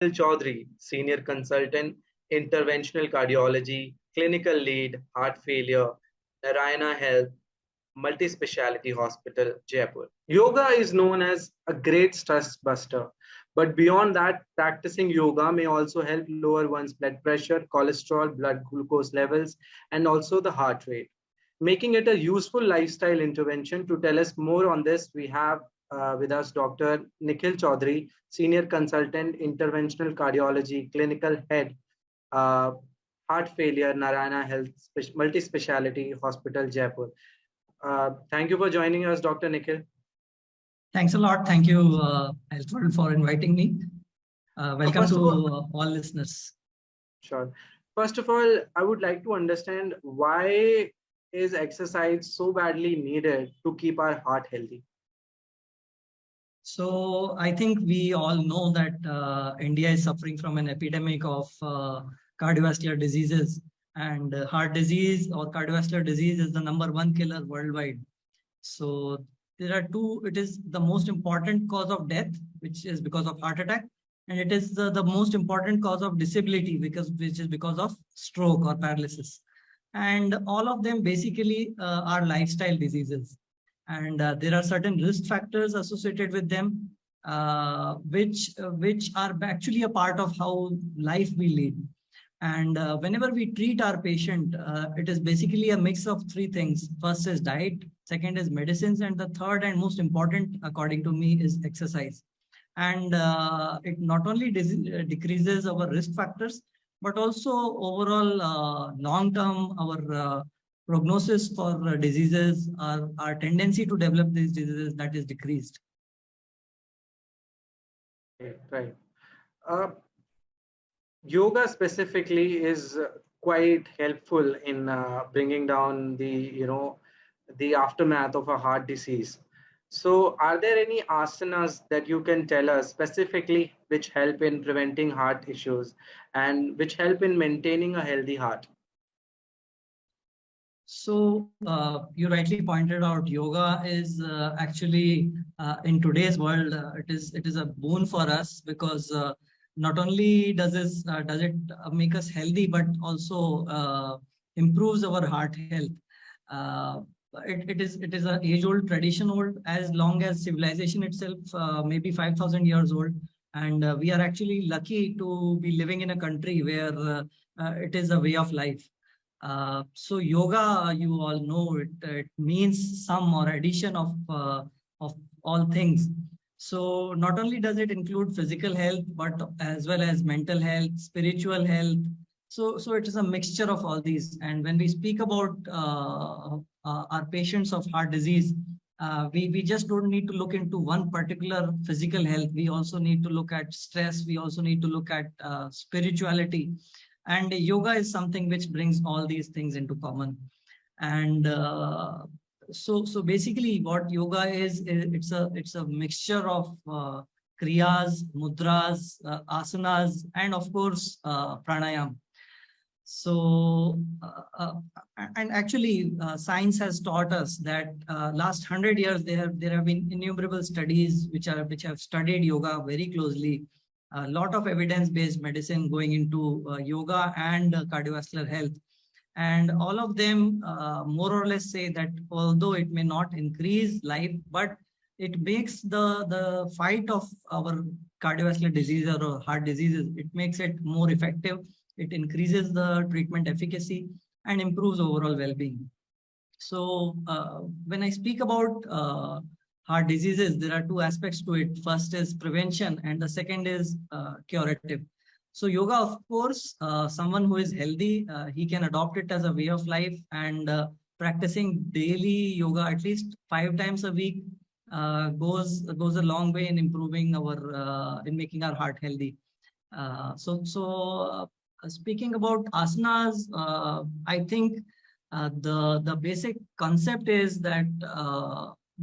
Nikhil Choudhary, Senior Consultant, Interventional Cardiology, Clinical Lead, Heart Failure, Narayana Health, Multi-Speciality Hospital, Jaipur. Yoga is known as a great stress buster, but beyond that, practicing yoga may also help lower one's blood pressure, cholesterol, blood glucose levels, and also the heart rate, making it a useful lifestyle intervention. To tell us more on this, we have with us Dr. Nikhil Choudhary, Senior Consultant, Interventional Cardiology, Clinical Head, uh, Heart Failure, Narayana Health, Multi-Speciality Hospital, Jaipur. Thank you for joining us, Dr. Nikhil. Thanks a lot. Thank you, Alfred, for inviting me. Welcome to all listeners. Sure. First of all, I would like to understand, why is exercise so badly needed to keep our heart healthy? So I think we all know that India is suffering from an epidemic of cardiovascular diseases, and heart disease or cardiovascular disease is the #1 killer worldwide. So there are two. It is the most important cause of death, which is because of heart attack, and it is the most important cause of disability, which is because of stroke or paralysis. And all of them basically are lifestyle diseases. And there are certain risk factors associated with them, which are actually a part of how life we lead. And whenever we treat our patient, it is basically a mix of three things. First is diet, second is medicines, and the third and most important, according to me, is exercise. And it not only decreases our risk factors, but also overall long-term our prognosis for diseases, our tendency to develop these diseases, that is decreased. Right. Yoga specifically is quite helpful in bringing down the aftermath of a heart disease. So are there any asanas that you can tell us specifically which help in preventing heart issues and which help in maintaining a healthy heart? So you rightly pointed out, yoga is actually in today's world, it is a boon for us, because not only does it make us healthy, but also improves our heart health. It is an age-old tradition, old as long as civilization itself, maybe 5,000 years old, and we are actually lucky to be living in a country where it is a way of life. So yoga, you all know, it means sum or addition of all things. So not only does it include physical health, but as well as mental health, spiritual health. So it is a mixture of all these. And when we speak about our patients of heart disease, we just don't need to look into one particular physical health. We also need to look at stress. We also need to look at spirituality. And yoga is something which brings all these things into common. And so basically what yoga is it's a mixture of kriyas, mudras, asanas, and of course pranayam. So and actually science has taught us that last 100 years there have been innumerable studies which have studied yoga very closely. A lot of evidence-based medicine going into yoga and cardiovascular health. And all of them more or less say that although it may not increase life, but it makes the fight of our cardiovascular disease or heart diseases, it makes it more effective. It increases the treatment efficacy and improves overall well-being. So when I speak about heart diseases, there are two aspects to it. First is prevention, and the second is curative. So yoga, of course, someone who is healthy, he can adopt it as a way of life, and practicing daily yoga at least 5 times a week goes a long way in improving our in making our heart healthy. Speaking about asanas, I think the basic concept is that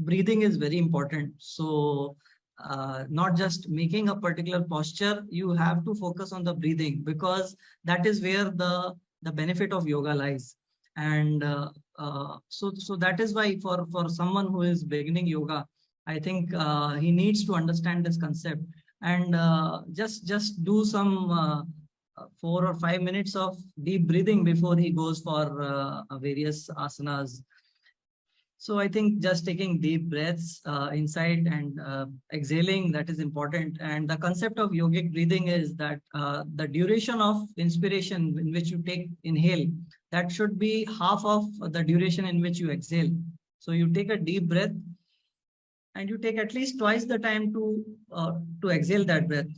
breathing is very important. So not just making a particular posture, you have to focus on the breathing, because that is where the benefit of yoga lies. And so that is why for someone who is beginning yoga, I think he needs to understand this concept. and just do some 4 or 5 minutes of deep breathing before he goes for various asanas. So I think just taking deep breaths inside and exhaling, that is important. And the concept of yogic breathing is that the duration of inspiration in which you inhale, that should be half of the duration in which you exhale. So you take a deep breath and you take at least twice the time to exhale that breath.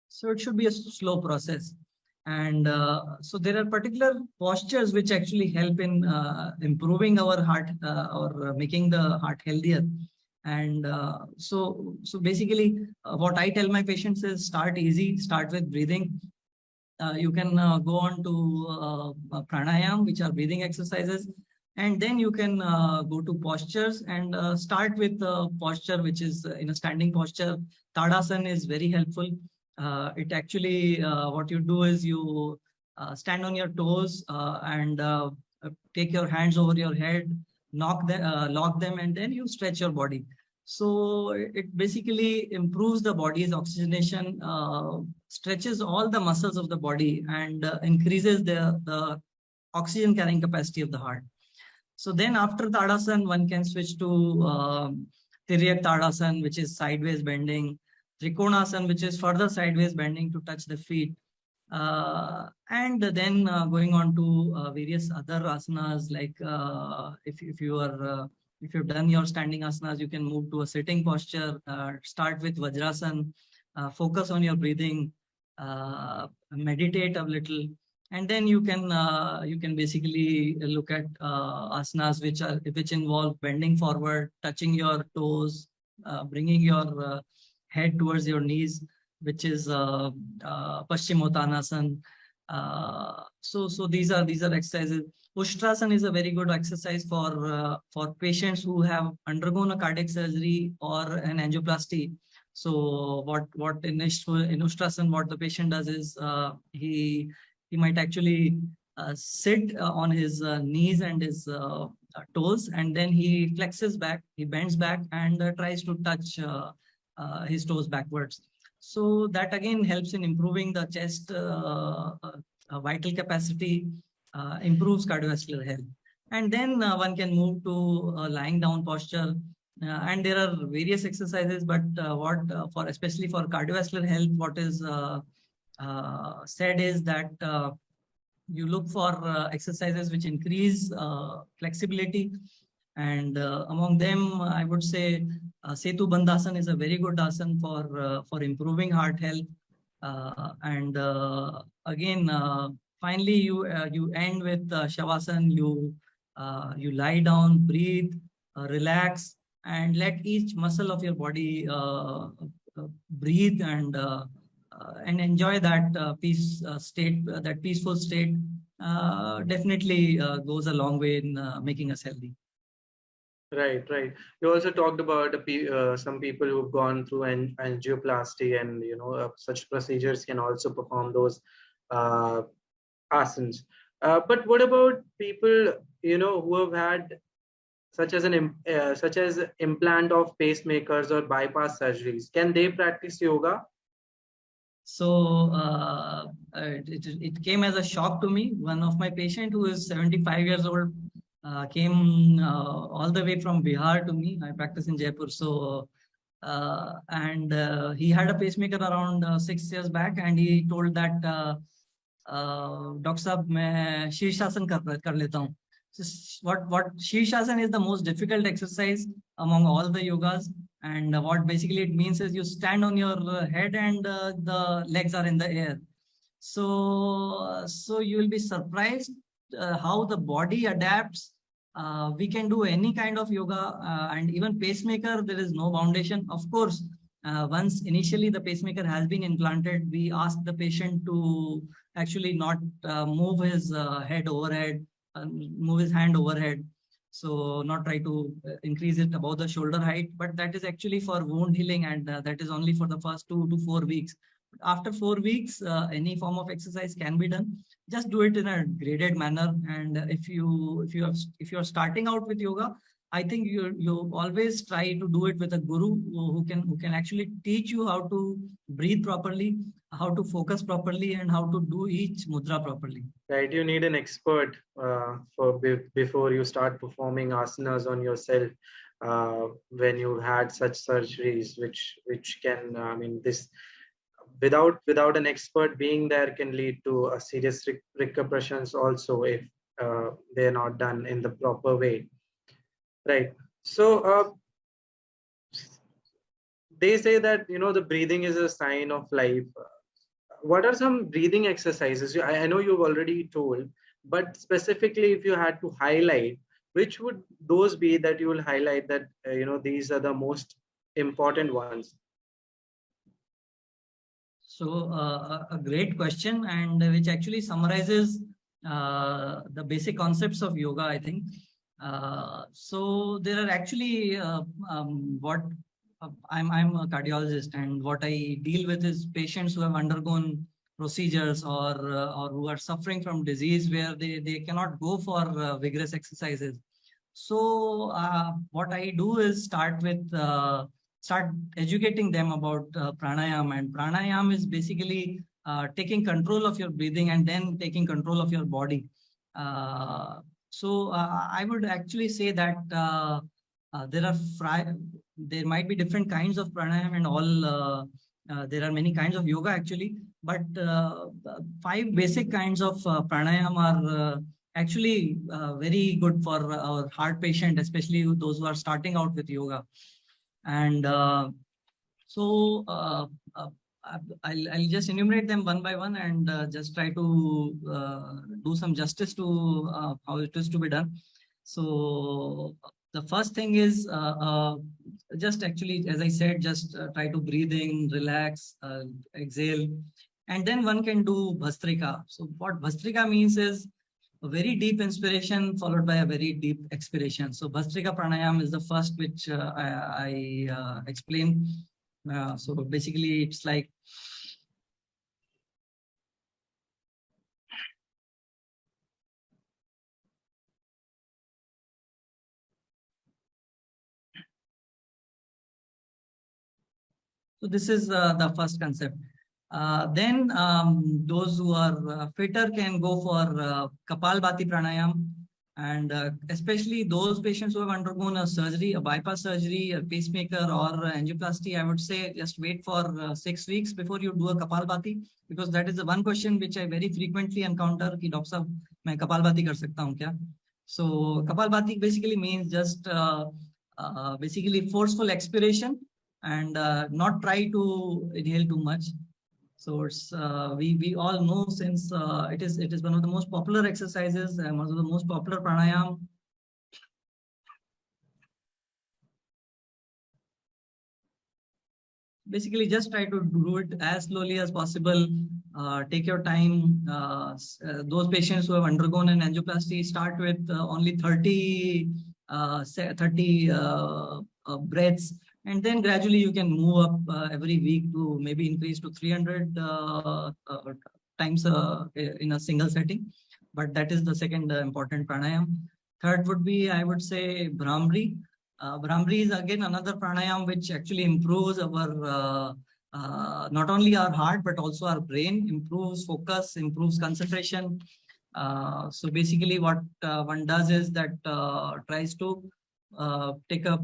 So it should be a slow process. And so there are particular postures which actually help in improving our heart or making the heart healthier. And so basically what I tell my patients is start easy, start with breathing. You can go on to pranayam, which are breathing exercises. And then you can go to postures and start with the posture, which is in a standing posture. Tadasana is very helpful. It actually, what you do is you stand on your toes and take your hands over your head, lock them, and then you stretch your body. So it basically improves the body's oxygenation, stretches all the muscles of the body, and increases the oxygen carrying capacity of the heart. So then after Tadasana, one can switch to Tiryak Tadasana, which is sideways bending, Trikonasana, which is further sideways bending to touch the feet. And then going on to various other asanas, like if you've done your standing asanas, you can move to a sitting posture. Start with Vajrasan, focus on your breathing, meditate a little, and then you can basically look at asanas which involve bending forward, touching your toes, bringing your head towards your knees, which is Paschimottanasana. So these are exercises. Ushtrasana is a very good exercise for patients who have undergone a cardiac surgery or an angioplasty. So what in Ushtrasana, what the patient does is he might actually sit on his knees and his toes, and then he flexes back, he bends back, and tries to touch his toes backwards. So that again helps in improving the chest vital capacity, improves cardiovascular health. And then one can move to lying down posture. And there are various exercises, but especially for cardiovascular health, what is said is that you look for exercises which increase flexibility. And among them, I would say Setu Bandhasan is a very good asan for improving heart health. And again, finally, you end with Shavasana. You lie down, breathe, relax, and let each muscle of your body breathe and enjoy that peaceful state. Definitely goes a long way in making us healthy. Right. You also talked about some people who've gone through an angioplasty, and such procedures can also perform those asanas. But what about people who have had such as implant of pacemakers or bypass surgeries? Can they practice yoga? So it came as a shock to me. One of my patient who is 75 years old came all the way from Bihar to me. I practice in Jaipur. So and he had a pacemaker around 6 years back, and he told that Dr. Saab, मैं शीर्षासन कर लेता हूँ. What Shirshasana is the most difficult exercise among all the yogas, and what basically it means is you stand on your head and the legs are in the air. So you will be surprised how the body adapts. We can do any kind of yoga, and even pacemaker, there is no foundation. Of course, once initially the pacemaker has been implanted, we ask the patient to actually not move his head overhead, move his hand overhead. So not try to increase it above the shoulder height, but that is actually for wound healing, and that is only for the first 2 to 4 weeks. After 4 weeks, any form of exercise can be done. Just do it in a graded manner. And if you are starting out with yoga, I think you always try to do it with a guru who can actually teach you how to breathe properly, how to focus properly, and how to do each mudra properly. Right, you need an expert before you start performing asanas on yourself when you had such surgeries, which can, I mean, this without an expert being there can lead to a serious repercussions also if they're not done in the proper way. Right. So they say that the breathing is a sign of life. What are some breathing exercises? I know you've already told, but specifically, if you had to highlight, which would those be that you will highlight that these are the most important ones? So a great question, and which actually summarizes the basic concepts of yoga, I think. So there are actually what I'm a cardiologist, and what I deal with is patients who have undergone procedures or who are suffering from disease where they cannot go for vigorous exercises. So what I do is start educating them about pranayam, and pranayam is basically taking control of your breathing and then taking control of your body. So I would actually say that there are there might be different kinds of pranayam and all. There are many kinds of yoga actually, but five basic kinds of pranayam are actually very good for our heart patient, especially those who are starting out with yoga. And so I'll just enumerate them one by one and just try to do some justice to how it is to be done. So the first thing is just actually, as I said, just try to breathe in, relax, exhale, and then one can do Bhastrika. So what Bhastrika means is a very deep inspiration followed by a very deep expiration. So Bhastrika Pranayam is the first which I explained. So basically it's like so this is the first concept. Then those who are fitter can go for Kapalbhati Pranayam, and especially those patients who have undergone a surgery, a bypass surgery, a pacemaker, or angioplasty. I would say just wait for 6 weeks before you do a Kapalbhati, because that is the one question which I very frequently encounter. Ki Doctor Sahab, मैं Kapalbhati कर सकता हूँ क्या? So Kapalbhati basically means just basically forceful expiration and not try to inhale too much. So it's we all know, since it is one of the most popular exercises and one of the most popular pranayam. Basically, just try to do it as slowly as possible. Take your time. Those patients who have undergone an angioplasty start with only 30 breaths, and then gradually you can move up every week to maybe increase to 300 times in a single setting. But that is the second important pranayam. Third would be, I would say, Brahmri. Brahmri is again another pranayam which actually improves our not only our heart but also our brain, improves focus, improves concentration. So basically what one does is that tries to take a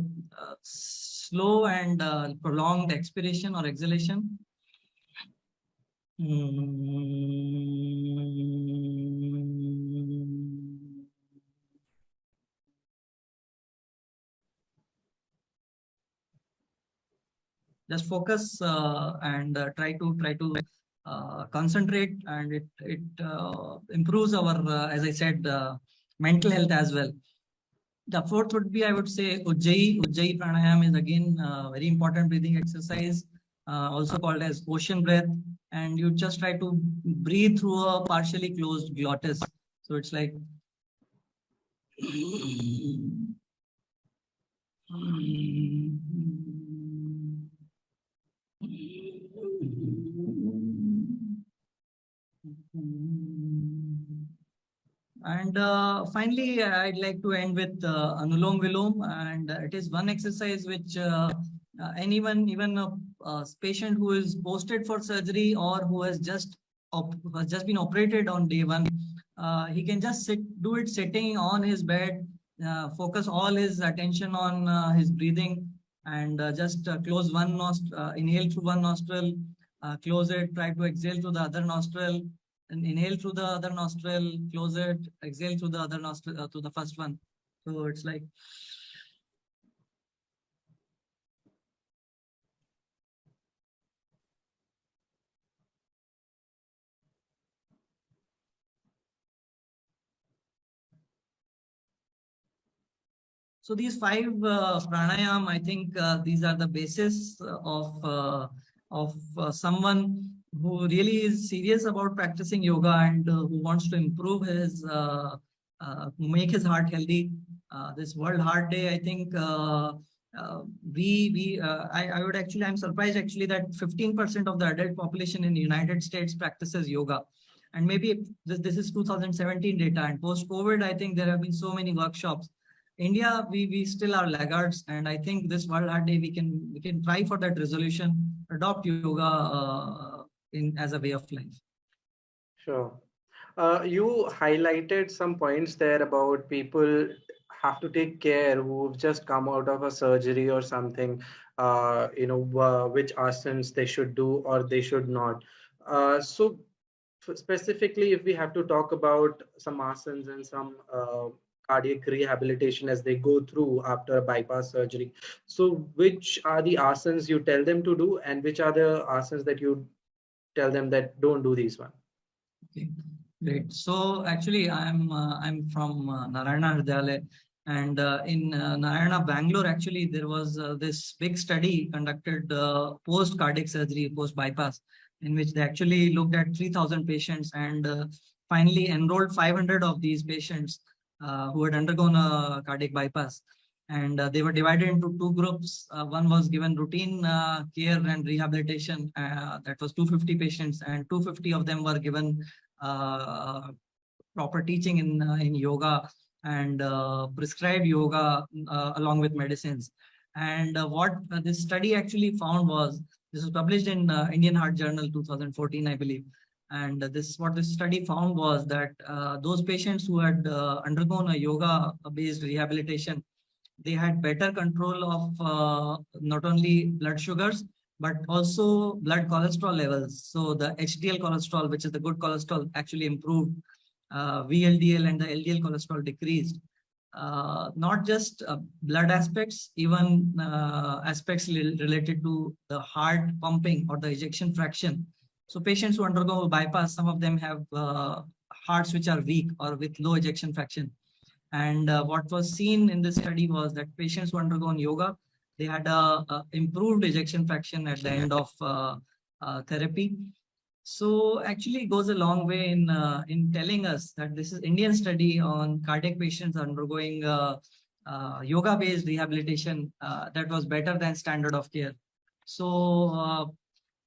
slow and prolonged expiration or exhalation. Just focus and try to concentrate, and it improves our as I said mental health as well. The fourth would be, I would say, Ujjayi pranayam is again a very important breathing exercise, also called as ocean breath, and you just try to breathe through a partially closed glottis. So it's like And finally, I'd like to end with Anulom Vilom, and it is one exercise which anyone, even a patient who is posted for surgery or who has just been operated on day one, he can just do it sitting on his bed, focus all his attention on his breathing, and just close one nostril, inhale through one nostril, close it, try to exhale through the other nostril, and inhale through the other nostril, close it, exhale through the other nostril, to the first one. So it's like. So these five pranayam, I think these are the basis of someone who really is serious about practicing yoga and who wants to improve his, make his heart healthy. This World Heart Day, I think I would actually, I'm surprised actually that 15% of the adult population in the United States practices yoga. And maybe this is 2017 data, and post-COVID, I think there have been so many workshops. India, we still are laggards, and I think this World Heart Day we can try for that resolution, adopt yoga in as a way of life. Sure. You highlighted some points there about people have to take care who've just come out of a surgery or something, which asanas they should do or they should not. So specifically, if we have to talk about some asanas and some cardiac rehabilitation as they go through after a bypass surgery, so which are the asanas you tell them to do, and which are the asanas that you tell them that don't do these one? Okay, great. So actually, I'm from Narayana Hridayalaya, and in Narayana, Bangalore, actually there was this big study conducted post cardiac surgery, post bypass, in which they actually looked at 3,000 patients and finally enrolled 500 of these patients who had undergone a cardiac bypass. And they were divided into two groups. One was given routine care and rehabilitation. That was 250 patients, and 250 of them were given proper teaching in yoga and prescribed yoga along with medicines. And what this study actually found was, this was published in Indian Heart Journal 2014, I believe. And what this study found was that those patients who had undergone a yoga-based rehabilitation, they had better control of not only blood sugars, but also blood cholesterol levels. So the HDL cholesterol, which is the good cholesterol, actually improved. VLDL and the LDL cholesterol decreased. Not just blood aspects, even aspects related to the heart pumping or the ejection fraction. So patients who undergo bypass, some of them have hearts which are weak or with low ejection fraction. And what was seen in this study was that patients who undergone yoga, they had a improved ejection fraction at the end of therapy. So actually it goes a long way in telling us that this is Indian study on cardiac patients undergoing yoga-based rehabilitation that was better than standard of care. So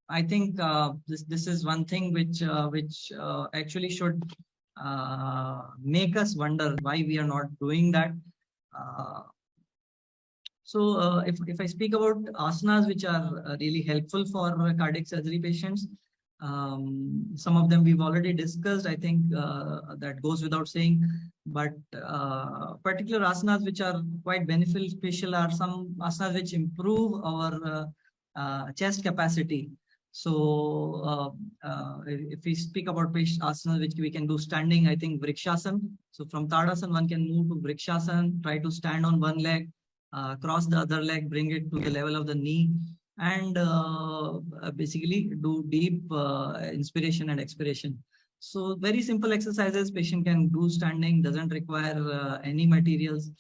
I think this is one thing which actually should make us wonder why we are not doing that. So if I speak about asanas which are really helpful for cardiac surgery patients, some of them we've already discussed. I think that goes without saying, but particular asanas which are quite beneficial are some asanas which improve our chest capacity. So if we speak about asanas which we can do standing, I think Vrikshasan. So from Tadasan, one can move to Vrikshasan, try to stand on one leg, cross the other leg, bring it to the level of the knee, and basically do deep inspiration and expiration. So very simple exercises patient can do standing, doesn't require any materials.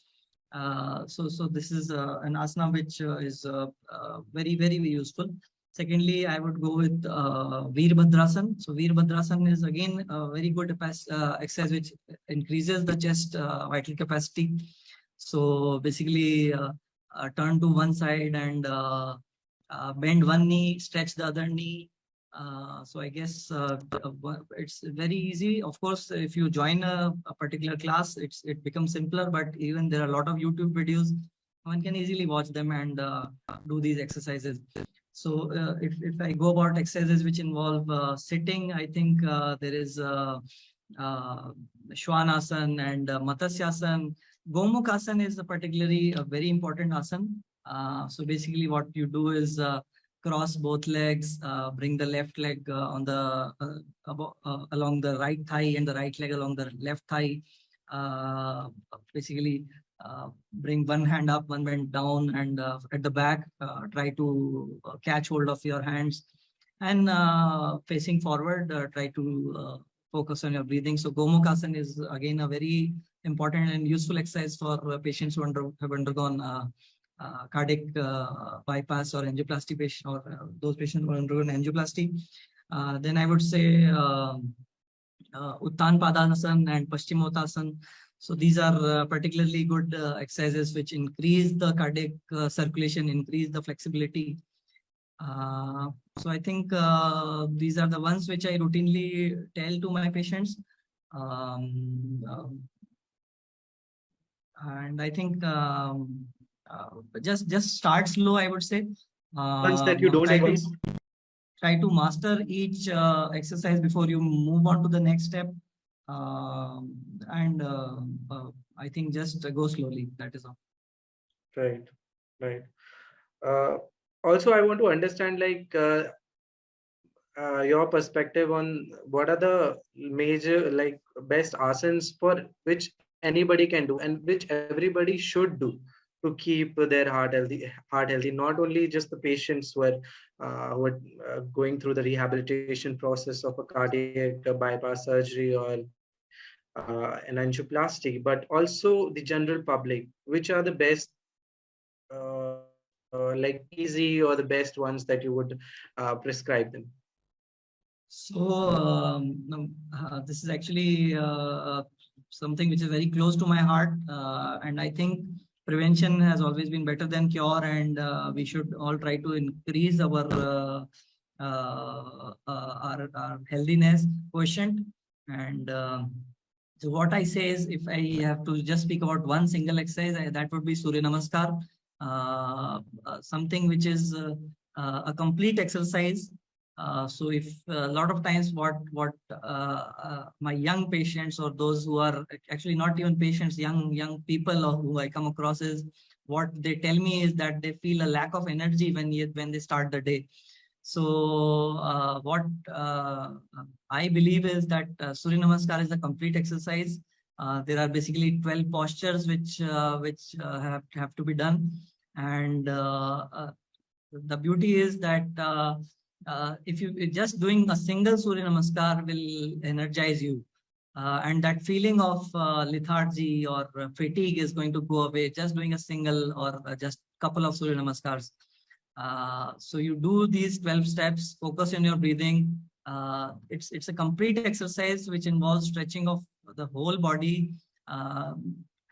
So this is an asana which is very, very useful. Secondly, I would go with Veerbhadrasan. So Veerbhadrasan is again a very good exercise which increases the chest vital capacity. So basically turn to one side and bend one knee, stretch the other knee, So I guess it's very easy. Of course, if you join a particular class, it becomes simpler. But even there are a lot of YouTube videos, one can easily watch them and do these exercises. So if I go about exercises which involve sitting, I think there is Swan Asan and Matasyasan. Gomukhasan is particularly a very important asan. So basically, what you do is cross both legs, bring the left leg on the along the right thigh and the right leg along the left thigh. Basically, bring one hand up, one hand down, and at the back, try to catch hold of your hands, and facing forward, try to focus on your breathing. So Gomukhasan is again a very important and useful exercise for patients who have undergone cardiac bypass or angioplasty patient, or those patients who undergone angioplasty. Then I would say Uttan Padanasan and Paschimottanasana. So these are particularly good exercises which increase the cardiac circulation, increase the flexibility. So I think these are the ones which I routinely tell to my patients. And I think just start slow, I would say. Ones that you don't Try to master each exercise before you move on to the next step. And I think just go slowly. That is all. Right, right. Also, I want to understand your perspective on what are the major best asanas for which anybody can do and which everybody should do to keep their heart healthy, not only just the patients who are going through the rehabilitation process of a cardiac bypass surgery or an angioplasty, but also the general public. Which are the best easy or the best ones that you would prescribe them? So this is actually something which is very close to my heart, and I think prevention has always been better than cure, and we should all try to increase our healthiness quotient. And so what I say is, if I have to just speak about one single exercise, that would be Surya Namaskar, something which is a complete exercise. So if a lot of times what my young patients, or those who are actually not even patients, young people who I come across, is what they tell me is that they feel a lack of energy when they start the day. So what I believe is that Surya Namaskar is a complete exercise. There are basically 12 postures which have to be done, and the beauty is that if you just doing a single Surya Namaskar will energize you. And that feeling of lethargy or fatigue is going to go away just doing a single or just couple of Surya Namaskars. So you do these 12 steps, focus on your breathing. It's a complete exercise which involves stretching of the whole body,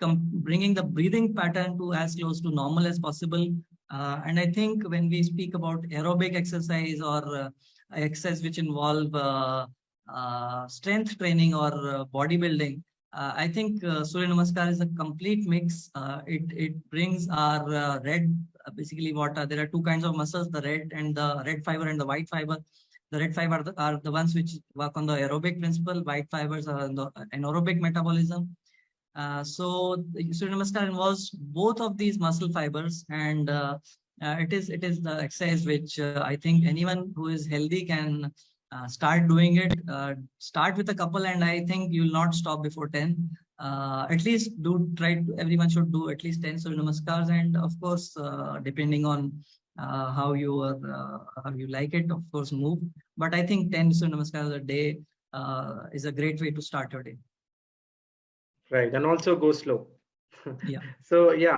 bringing the breathing pattern to as close to normal as possible. And I think when we speak about aerobic exercise or exercise which involve strength training or bodybuilding, I think Surya Namaskar is a complete mix. It brings our basically there are two kinds of muscles, the red fiber and the white fiber. The red fiber are the ones which work on the aerobic principle. White fibers are on the anaerobic metabolism. So Surya Namaskar involves both of these muscle fibers, and it is the exercise which I think anyone who is healthy can start doing it. Start with a couple, and I think you will not stop before 10. At least everyone should do at least 10 Surya Namaskars, and of course, depending on how you like it, of course, move. But I think 10 Surya Namaskars a day is a great way to start your day. Right, and also go slow. Yeah. So yeah,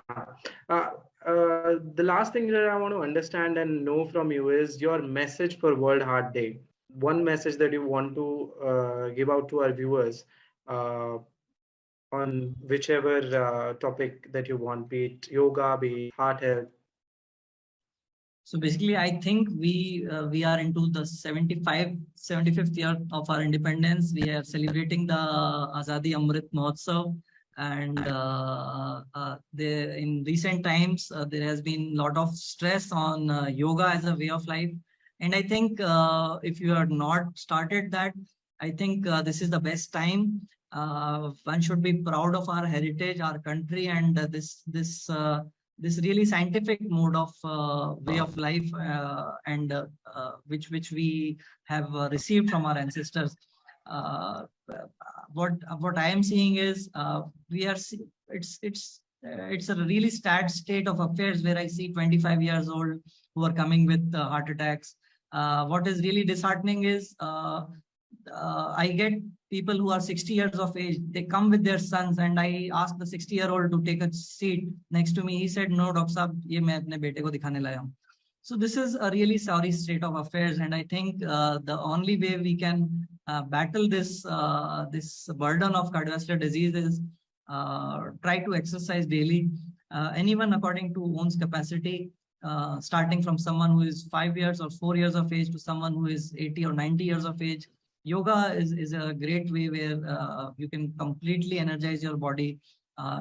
the last thing that I want to understand and know from you is your message for World Heart Day. One message that you want to give out to our viewers on whichever topic that you want, be it yoga, be it heart health. So basically, I think we are into the 75th year of our independence. We are celebrating the Azadi Amrit Mahotsav, and in recent times there has been a lot of stress on yoga as a way of life. And I think if you have not started that, I think this is the best time. One should be proud of our heritage, our country, and this really scientific mode of way of life, and which we have received from our ancestors. Uh, what I am seeing is we are it's a really sad state of affairs where I see 25 years old who are coming with heart attacks. What is really disheartening is I get people who are 60 years of age. They come with their sons, and I asked the 60-year-old to take a seat next to me. He said, "No, Doctor Saab, ye main apne bete ko dikhane laya hu." So this is a really sorry state of affairs, and I think the only way we can battle this burden of cardiovascular disease is try to exercise daily. Anyone according to one's capacity, starting from someone who is 5 years or 4 years of age to someone who is 80 or 90 years of age. Yoga is a great way where you can completely energize your body,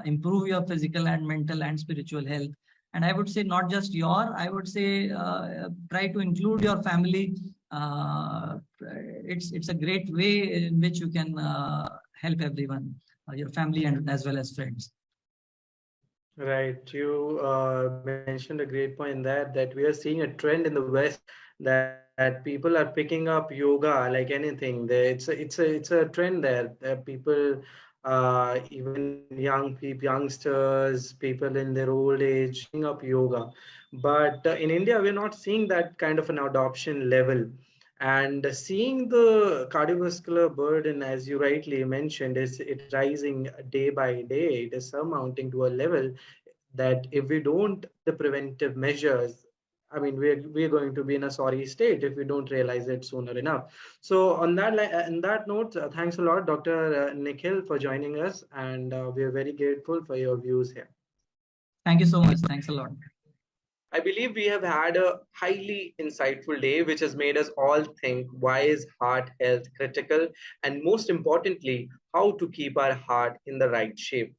improve your physical and mental and spiritual health. And I would say not just I would say try to include your family. It's a great way in which you can help everyone, your family and as well as friends. Right. You mentioned a great point that we are seeing a trend in the West that people are picking up yoga like anything. It's a trend there. That people, even young people, youngsters, people in their old age, picking up yoga. But in India, we're not seeing that kind of an adoption level. And seeing the cardiovascular burden, as you rightly mentioned, is it rising day by day. It is surmounting to a level that if we don't the preventive measures, I mean, we're going to be in a sorry state if we don't realize it sooner enough. So on that note, thanks a lot, Dr. Nikhil, for joining us, and we are very grateful for your views here. Thank you so much. Thanks a lot. I believe we have had a highly insightful day, which has made us all think why is heart health critical, and most importantly, how to keep our heart in the right shape.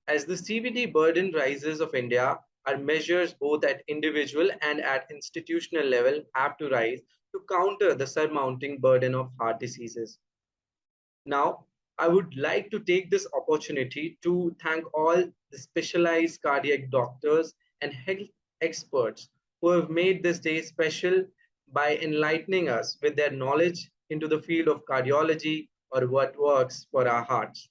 As the CVD burden rises of India, our measures both at individual and at institutional level have to rise to counter the surmounting burden of heart diseases. Now, I would like to take this opportunity to thank all the specialized cardiac doctors and health experts who have made this day special by enlightening us with their knowledge into the field of cardiology or what works for our hearts.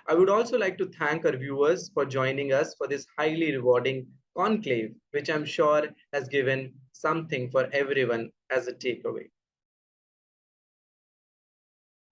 I would also like to thank our viewers for joining us for this highly rewarding conclave, which I'm sure has given something for everyone as a takeaway.